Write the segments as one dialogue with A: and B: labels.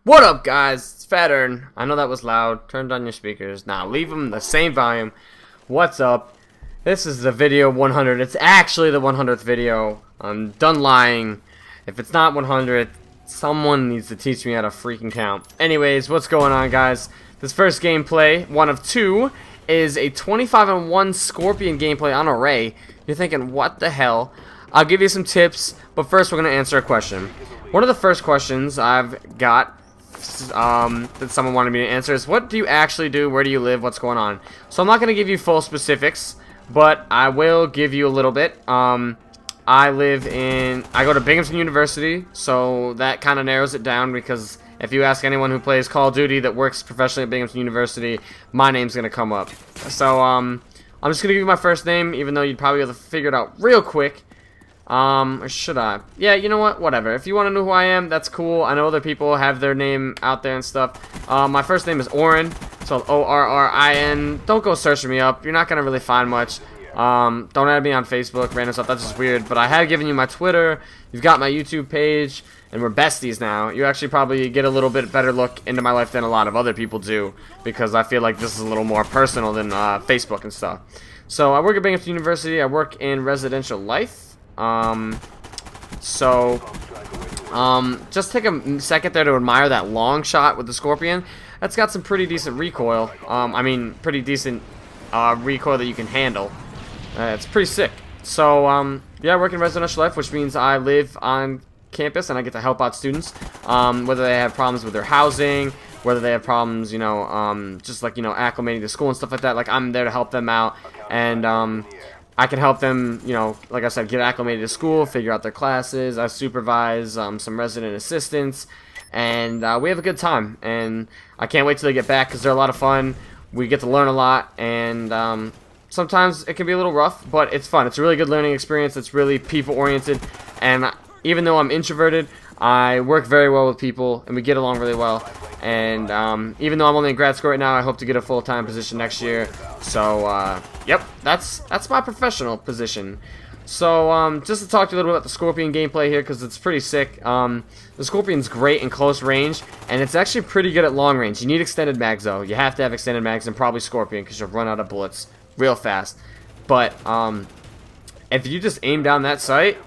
A: What up, guys? It's Fattern. I know that was loud. Turn down your speakers. Now leave them the same volume. What's up? This is the video 100. It's actually the 100th video. I'm done lying. If it's not 100, someone needs to teach me how to freaking count. Anyways, what's going on, guys? This first gameplay, one of two, is a 25-1 Scorpion gameplay on Array. You're thinking, what the hell? I'll give you some tips, but first we're going to answer a question. One of the first questions I've got that someone wanted me to answer is, what do you actually do? Where do you live? What's going on? So I'm not going to give you full specifics, but I will give you a little bit. I go to Binghamton University, so that kind of narrows it down, because if you ask anyone who plays Call of Duty that works professionally at Binghamton University, my name's going to come up. So I'm just going to give you my first name, even though you'd probably be able to figure it out real quick. Or should I? Yeah, you know what? Whatever. If you want to know who I am, that's cool. I know other people have their name out there and stuff. My first name is Orrin, so O-R-R-I-N. Don't go searching me up. You're not going to really find much. Don't add me on Facebook, random stuff. That's just weird. But I have given you my Twitter. You've got my YouTube page. And we're besties now. You actually probably get a little bit better look into my life than a lot of other people do, because I feel like this is a little more personal than Facebook and stuff. So I work at Binghamton University. I work in residential life. Just take a second there to admire that long shot with the Scorpion. That's got some pretty decent recoil. Pretty decent recoil that you can handle. It's pretty sick. So, yeah, I work in residential life, which means I live on campus and I get to help out students, whether they have problems with their housing, whether they have problems, just like, acclimating to school and stuff like that. Like, I'm there to help them out, and, I can help them, like I said, get acclimated to school, figure out their classes. I supervise some resident assistants, and we have a good time. And I can't wait till they get back, because they're a lot of fun. We get to learn a lot, and sometimes it can be a little rough, but it's fun. It's a really good learning experience. It's really people-oriented, and even though I'm introverted, I work very well with people, and we get along really well. And even though I'm only in grad school right now, I hope to get a full-time position next year. So, yep, that's my professional position. So, just to talk to you a little bit about the Scorpion gameplay here, because it's pretty sick. The Scorpion's great in close range, and it's actually pretty good at long range. You need extended mags, though. You have to have extended mags, and probably Scorpion, because you'll run out of bullets real fast. But, if you just aim down that sight,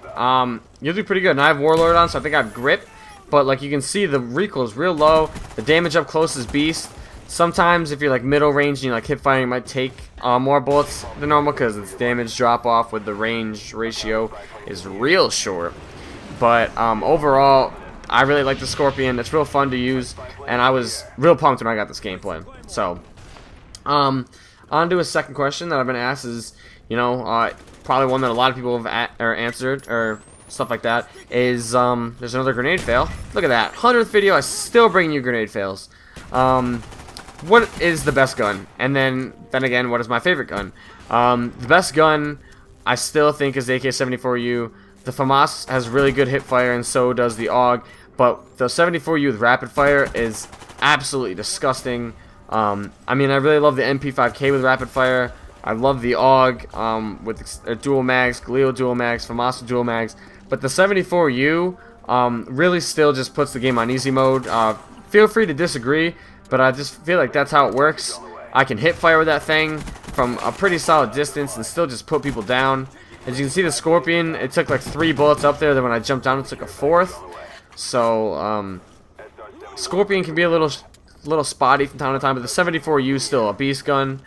A: you'll do pretty good. And I have Warlord on, so I think I have grip. But like you can see, the recoil is real low. The damage up close is beast. Sometimes if you're like middle range and you like hip fire, you might take more bullets than normal, because its damage drop off with the range ratio is real short. But overall, I really like the Scorpion. It's real fun to use, and I was real pumped when I got this gameplay. So, on to a second question that I've been asked is, probably one that a lot of people have answered, or stuff like that, is there's another grenade fail. Look at that, 100th video, I still bring you grenade fails. What is the best gun? And then again, what is my favorite gun? The best gun I still think is the AK-74U. The FAMAS has really good hip fire, and so does the AUG, but the 74U with rapid fire is absolutely disgusting. I really love the MP5K with rapid fire. I love the AUG with dual mags, Galil dual mags, FAMAS dual mags. But the 74U really still just puts the game on easy mode. Feel free to disagree, but I just feel like that's how it works. I can hip fire with that thing from a pretty solid distance and still just put people down. As you can see, the Scorpion, it took like 3 bullets up there. Then when I jumped down, it took a 4th. So Scorpion can be a little spotty from time to time, but the 74U is still a beast gun.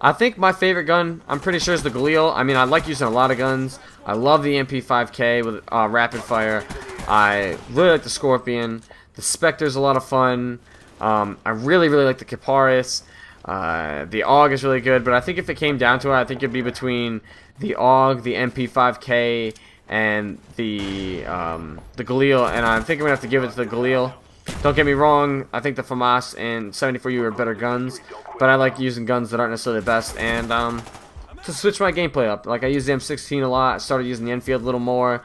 A: I think my favorite gun, I'm pretty sure, is the Galil. I like using a lot of guns. I love the MP5K with rapid fire. I really like the Scorpion. The Spectre's a lot of fun. I really like the Kiparis. The AUG is really good, but I think if it came down to it, I think it'd be between the AUG, the MP5K, and the Galil. And I think I'm gonna have to give it to the Galil. Don't get me wrong, I think the FAMAS and 74U are better guns, but I like using guns that aren't necessarily the best, and to switch my gameplay up. Like, I use the M16 a lot. I started using the Enfield a little more.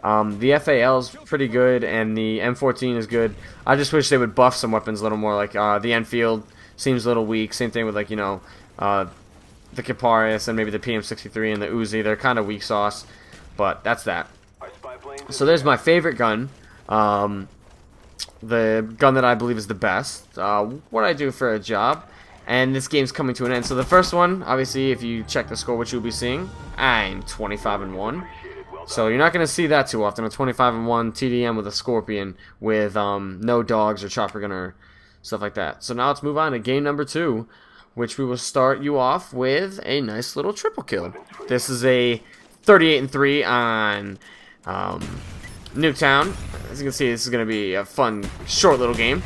A: The FAL is pretty good, and the M14 is good. I just wish they would buff some weapons a little more. Like, the Enfield seems a little weak. Same thing with, like, the Kiparis and maybe the PM63 and the Uzi. They're kind of weak sauce, but that's that. So there's my favorite gun. the gun that I believe is the best, what I do for a job, and this game's coming to an end. So the first one, obviously, if you check the score, which you'll be seeing, I'm 25-1. So you're not going to see that too often, a 25-1 TDM with a Scorpion with no dogs or chopper gun or stuff like that. So now let's move on to game number 2, which we will start you off with a nice little triple kill. This is a 38-3 on Nuketown. As you can see, this is going to be a fun, short little game.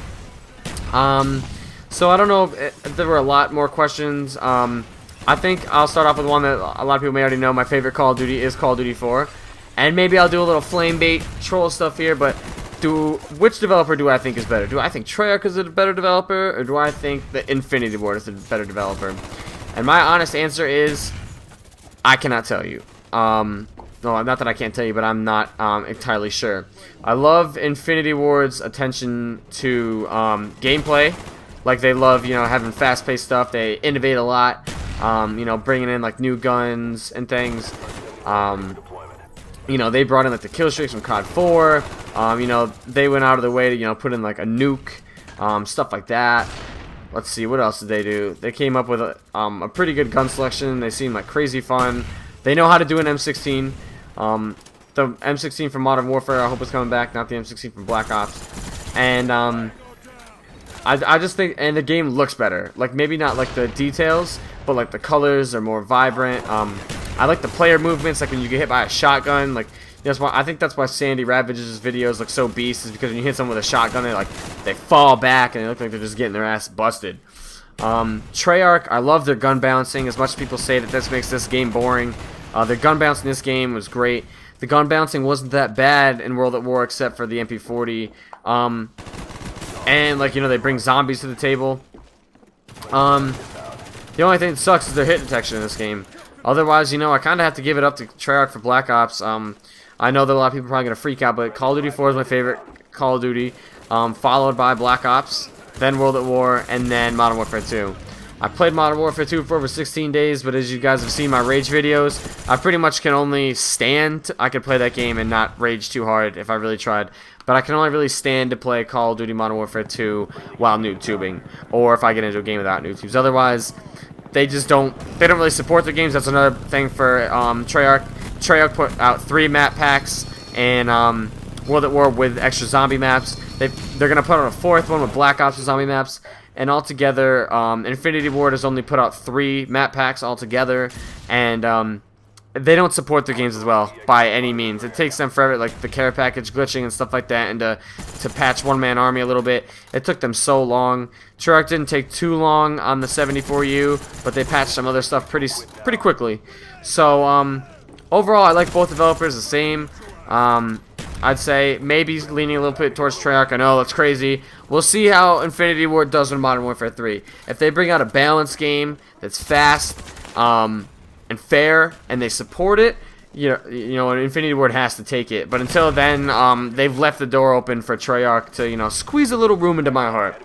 A: So I don't know if there were a lot more questions. I think I'll start off with one that a lot of people may already know. My favorite Call of Duty is Call of Duty 4. And maybe I'll do a little flame bait troll stuff here, but which developer do I think is better? Do I think Treyarch is a better developer, or do I think the Infinity Ward is a better developer? And my honest answer is, I cannot tell you. No, not that I can't tell you, but I'm not entirely sure. I love Infinity Ward's attention to gameplay. Like, they love, you know, having fast-paced stuff. They innovate a lot, you know, bringing in, like, new guns and things. You know, they brought in, like, the kill streaks from COD 4. You know, they went out of their way to, you know, put in, like, a nuke, stuff like that. Let's see, what else did they do? They came up with a pretty good gun selection. They seem like crazy fun. They know how to do an M16. The M16 from Modern Warfare, I hope it's coming back, not the M16 from Black Ops. And, I just think, and the game looks better. Like, maybe not like the details, but like the colors are more vibrant. I like the player movements, like when you get hit by a shotgun. Like, that's why I think that's why Sandy Ravage's videos look so beast, is because when you hit someone with a shotgun, they fall back and they look like they're just getting their ass busted. Treyarch, I love their gun balancing. As much as people say that this makes this game boring, their gun balance in this game was great. The gun balancing wasn't that bad in World at War, except for the MP40. And, like, you know, they bring zombies to the table. The only thing that sucks is their hit detection in this game. Otherwise, you know, I kind of have to give it up to Treyarch for Black Ops. I know that a lot of people are probably going to freak out, but Call of Duty 4 is my favorite Call of Duty, followed by Black Ops, then World at War, and then Modern Warfare 2. I played Modern Warfare 2 for over 16 days, but as you guys have seen my rage videos, I pretty much can only stand. I could play that game and not rage too hard if I really tried. But I can only really stand to play Call of Duty Modern Warfare 2 while noob tubing, or if I get into a game without noob tubes. Otherwise, they don't really support their games. That's another thing for Treyarch. Treyarch put out 3 map packs and World at War with extra zombie maps. They're gonna put out a 4th one with Black Ops with zombie maps. And altogether, Infinity Ward has only put out 3 map packs altogether, and they don't support their games as well by any means. It takes them forever, like the care package glitching and stuff like that, and to patch one-man army a little bit. It took them so long. Treyarch didn't take too long on the 74U, but they patched some other stuff pretty quickly. So overall, I like both developers the same. I'd say maybe leaning a little bit towards Treyarch. I know that's crazy. We'll see how Infinity Ward does in Modern Warfare 3. If they bring out a balanced game that's fast and fair, and they support it, you know, Infinity Ward has to take it. But until then, they've left the door open for Treyarch to, you know, squeeze a little room into my heart.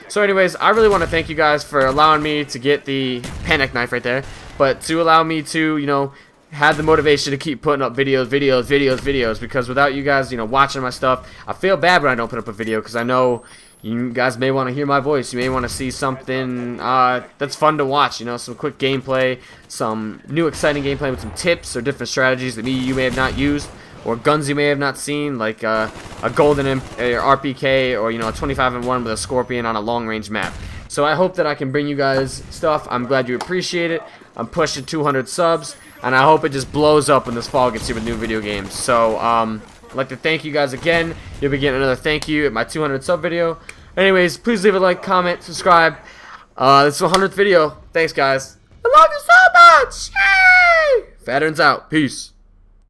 A: So anyways, I really want to thank you guys for allowing me to get the panic knife right there, but to allow me to, you know, had the motivation to keep putting up videos, because without you guys, you know, watching my stuff, I feel bad when I don't put up a video, because I know you guys may want to hear my voice. You may want to see something that's fun to watch, you know, some quick gameplay, some new exciting gameplay with some tips or different strategies that you may have not used, or guns you may have not seen, like a golden RPK, or, you know, a 25-1 with a Scorpion on a long-range map. So I hope that I can bring you guys stuff. I'm glad you appreciate it. I'm pushing 200 subs, and I hope it just blows up when this fall gets here with new video games. So, I'd like to thank you guys again. You'll be getting another thank you at my 200 sub video. Anyways, please leave a like, comment, subscribe. This is the 100th video. Thanks, guys. I love you so much. Yay! Fatterns out. Peace.